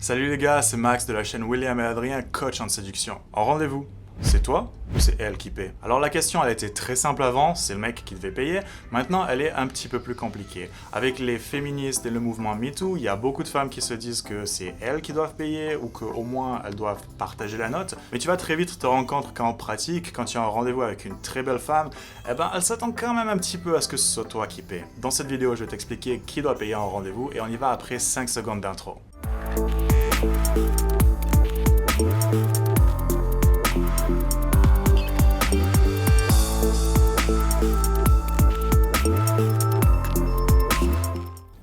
Salut les gars, c'est Max de la chaîne William et Adrien, coach en séduction. En rendez-vous, c'est toi ou c'est elle qui paie? Alors la question elle était très simple avant, c'est le mec qui devait payer. Maintenant elle est un petit peu plus compliquée. Avec les féministes et le mouvement MeToo, il y a beaucoup de femmes qui se disent que c'est elles qui doivent payer ou qu'au moins elles doivent partager la note. Mais tu vas très vite te rendre compte qu'en pratique, quand tu as un rendez-vous avec une très belle femme, elle s'attend quand même un petit peu à ce que ce soit toi qui paie. Dans cette vidéo, je vais t'expliquer qui doit payer en rendez-vous et on y va après 5 secondes d'intro.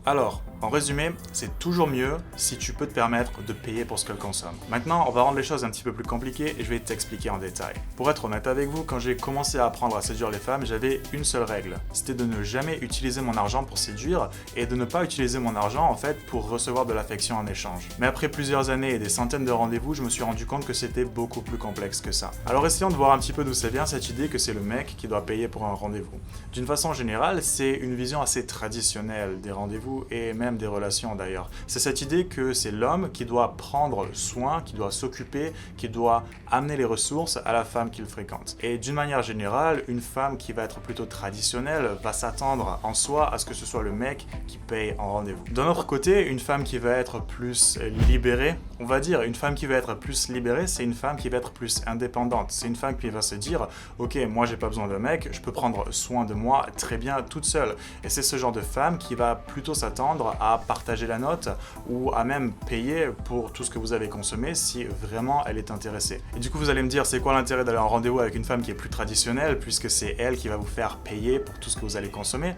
Alors, en résumé, c'est toujours mieux si tu peux te permettre de payer pour ce qu'elle consomme. Maintenant, on va rendre les choses un petit peu plus compliquées et je vais t'expliquer en détail. Pour être honnête avec vous, quand j'ai commencé à apprendre à séduire les femmes, j'avais une seule règle. C'était de ne jamais utiliser mon argent pour séduire et de ne pas utiliser mon argent en fait pour recevoir de l'affection en échange. Mais après plusieurs années et des centaines de rendez-vous, je me suis rendu compte que c'était beaucoup plus complexe que ça. Alors essayons de voir un petit peu d'où ça vient cette idée que c'est le mec qui doit payer pour un rendez-vous. D'une façon générale, c'est une vision assez traditionnelle des rendez-vous et même des relations d'ailleurs. C'est cette idée que c'est l'homme qui doit prendre soin, qui doit s'occuper, qui doit amener les ressources à la femme qu'il fréquente. Et d'une manière générale, une femme qui va être plutôt traditionnelle va s'attendre en soi à ce que ce soit le mec qui paye en rendez-vous. D'un autre côté, une femme qui va être plus libérée, on va dire, une femme qui va être plus libérée, c'est une femme qui va être plus indépendante. C'est une femme qui va se dire, ok, moi j'ai pas besoin de mec, je peux prendre soin de moi très bien toute seule. Et c'est ce genre de femme qui va plutôt s'attendre à partager la note ou à même payer pour tout ce que vous avez consommé si vraiment elle est intéressée. Et du coup vous allez me dire c'est quoi l'intérêt d'aller en rendez-vous avec une femme qui est plus traditionnelle puisque c'est elle qui va vous faire payer pour tout ce que vous allez consommer.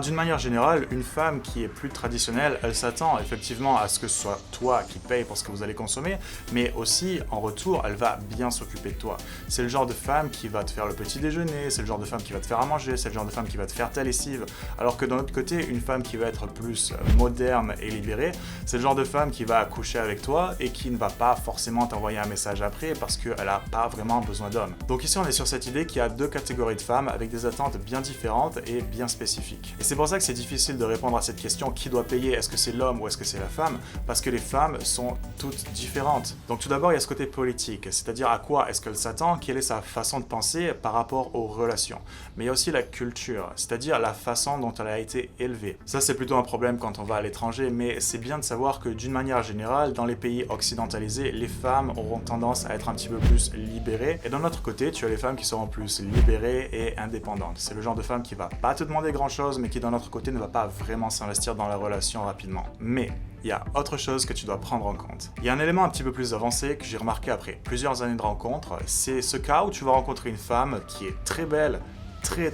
D'une manière générale, une femme qui est plus traditionnelle, elle s'attend effectivement à ce que ce soit toi qui paye pour ce que vous allez consommer, mais aussi en retour elle va bien s'occuper de toi. C'est le genre de femme qui va te faire le petit déjeuner, c'est le genre de femme qui va te faire à manger, c'est le genre de femme qui va te faire ta lessive, alors que d'un autre côté une femme qui va être plus moderne et libérée, c'est le genre de femme qui va coucher avec toi et qui ne va pas forcément t'envoyer un message après parce qu'elle n'a pas vraiment besoin d'homme. Donc ici on est sur cette idée qu'il y a deux catégories de femmes avec des attentes bien différentes et bien spécifiques. Et c'est pour ça que c'est difficile de répondre à cette question qui doit payer, est-ce que c'est l'homme ou est-ce que c'est la femme, parce que les femmes sont toutes différentes. Donc tout d'abord il y a ce côté politique, c'est-à-dire à quoi est-ce qu'elle s'attend, quelle est sa façon de penser par rapport aux relations. Mais il y a aussi la culture, c'est-à-dire la façon dont elle a été élevée. Ça c'est plutôt un problème quand on va à l'étranger, mais c'est bien de savoir que d'une manière générale, dans les pays occidentalisés, les femmes auront tendance à être un petit peu plus libérées. Et d'un autre côté, tu as les femmes qui seront plus libérées et indépendantes. C'est le genre de femme qui va pas te demander grand-chose, mais qui d'un autre côté ne va pas vraiment s'investir dans la relation rapidement. Mais il y a autre chose que tu dois prendre en compte. Il y a un élément un petit peu plus avancé que j'ai remarqué après plusieurs années de rencontres, c'est ce cas où tu vas rencontrer une femme qui est très belle, très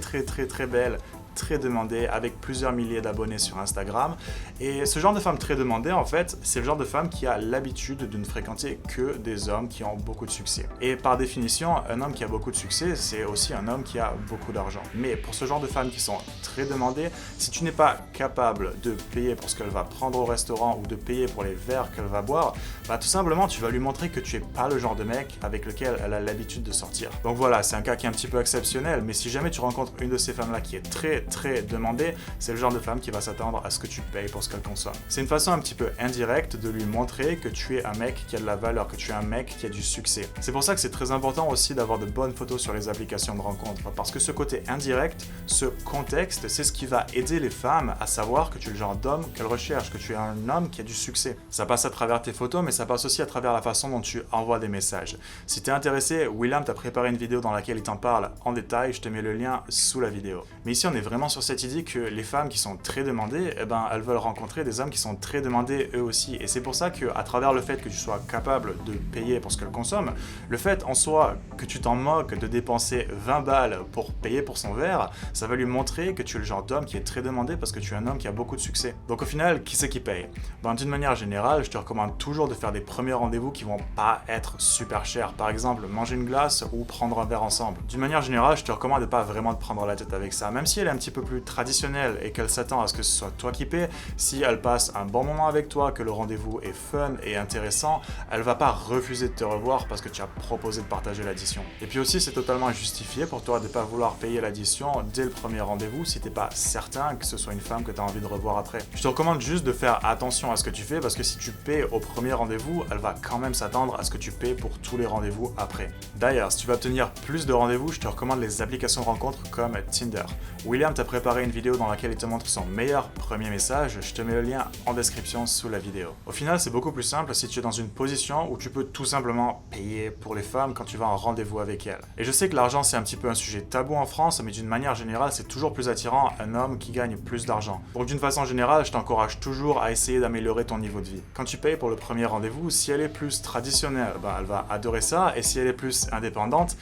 belle, très demandée, avec plusieurs milliers d'abonnés sur Instagram. Et ce genre de femme très demandée, en fait, c'est le genre de femme qui a l'habitude de ne fréquenter que des hommes qui ont beaucoup de succès. Et par définition, un homme qui a beaucoup de succès, c'est aussi un homme qui a beaucoup d'argent. Mais pour ce genre de femmes qui sont très demandées, si tu n'es pas capable de payer pour ce qu'elle va prendre au restaurant ou de payer pour les verres qu'elle va boire, tout simplement, tu vas lui montrer que tu es pas le genre de mec avec lequel elle a l'habitude de sortir. Donc voilà, c'est un cas qui est un petit peu exceptionnel, mais si jamais tu rencontres une de ces femmes-là qui est très demandée, c'est le genre de femme qui va s'attendre à ce que tu payes pour ce qu'elle consomme. C'est une façon un petit peu indirecte de lui montrer que tu es un mec qui a de la valeur, que tu es un mec qui a du succès. C'est pour ça que c'est très important aussi d'avoir de bonnes photos sur les applications de rencontres, parce que ce côté indirect, ce contexte, c'est ce qui va aider les femmes à savoir que tu es le genre d'homme qu'elles recherchent, que tu es un homme qui a du succès. Ça passe à travers tes photos, mais ça passe aussi à travers la façon dont tu envoies des messages. Si tu es intéressé, William t'a préparé une vidéo dans laquelle il t'en parle en détail, je te mets le lien sous la vidéo. Mais ici on est vraiment sur cette idée que les femmes qui sont très demandées, elles veulent rencontrer des hommes qui sont très demandés eux aussi. Et c'est pour ça qu'à travers le fait que tu sois capable de payer pour ce qu'elles consomment, le fait en soi que tu t'en moques de dépenser 20 balles pour payer pour son verre, ça va lui montrer que tu es le genre d'homme qui est très demandé parce que tu es un homme qui a beaucoup de succès. Donc au final, qui c'est qui paye? D'une manière générale, je te recommande toujours de faire des premiers rendez-vous qui vont pas être super chers. Par exemple, manger une glace ou prendre un verre ensemble. D'une manière générale, je te recommande de pas vraiment te prendre la tête avec ça. Même si elle est un petit peu plus traditionnelle et qu'elle s'attend à ce que ce soit toi qui paie, si elle passe un bon moment avec toi, que le rendez-vous est fun et intéressant, elle va pas refuser de te revoir parce que tu as proposé de partager l'addition. Et puis aussi, c'est totalement justifié pour toi de ne pas vouloir payer l'addition dès le premier rendez-vous si t'es pas certain que ce soit une femme que tu as envie de revoir après. Je te recommande juste de faire attention à ce que tu fais parce que si tu paies au premier rendez-vous, elle va quand même s'attendre à ce que tu paies pour tous les rendez-vous après. D'ailleurs, si tu veux obtenir plus de rendez-vous, je te recommande les applications rencontres comme Tinder. William t'a préparé une vidéo dans laquelle il te montre son meilleur premier message, je te mets le lien en description sous la vidéo. Au final, c'est beaucoup plus simple si tu es dans une position où tu peux tout simplement payer pour les femmes quand tu vas en rendez-vous avec elles. Et je sais que l'argent c'est un petit peu un sujet tabou en France, mais d'une manière générale, c'est toujours plus attirant un homme qui gagne plus d'argent. Donc d'une façon générale, je t'encourage toujours à essayer d'améliorer ton niveau de vie. Quand tu payes pour le premier rendez-vous, si elle est plus traditionnelle, elle va adorer ça, et si elle est plus indépendante,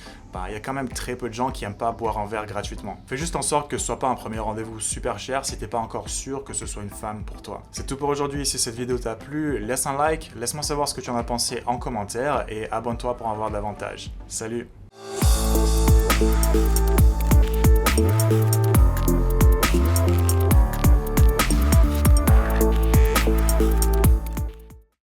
il y a quand même très peu de gens qui aiment pas boire un verre gratuitement. Fais juste en sorte que ce soit pas un premier rendez-vous super cher si t'es pas encore sûr que ce soit une femme pour toi. C'est tout pour aujourd'hui. Si cette vidéo t'a plu, laisse un like, laisse-moi savoir ce que tu en as pensé en commentaire et abonne-toi pour en voir davantage. Salut!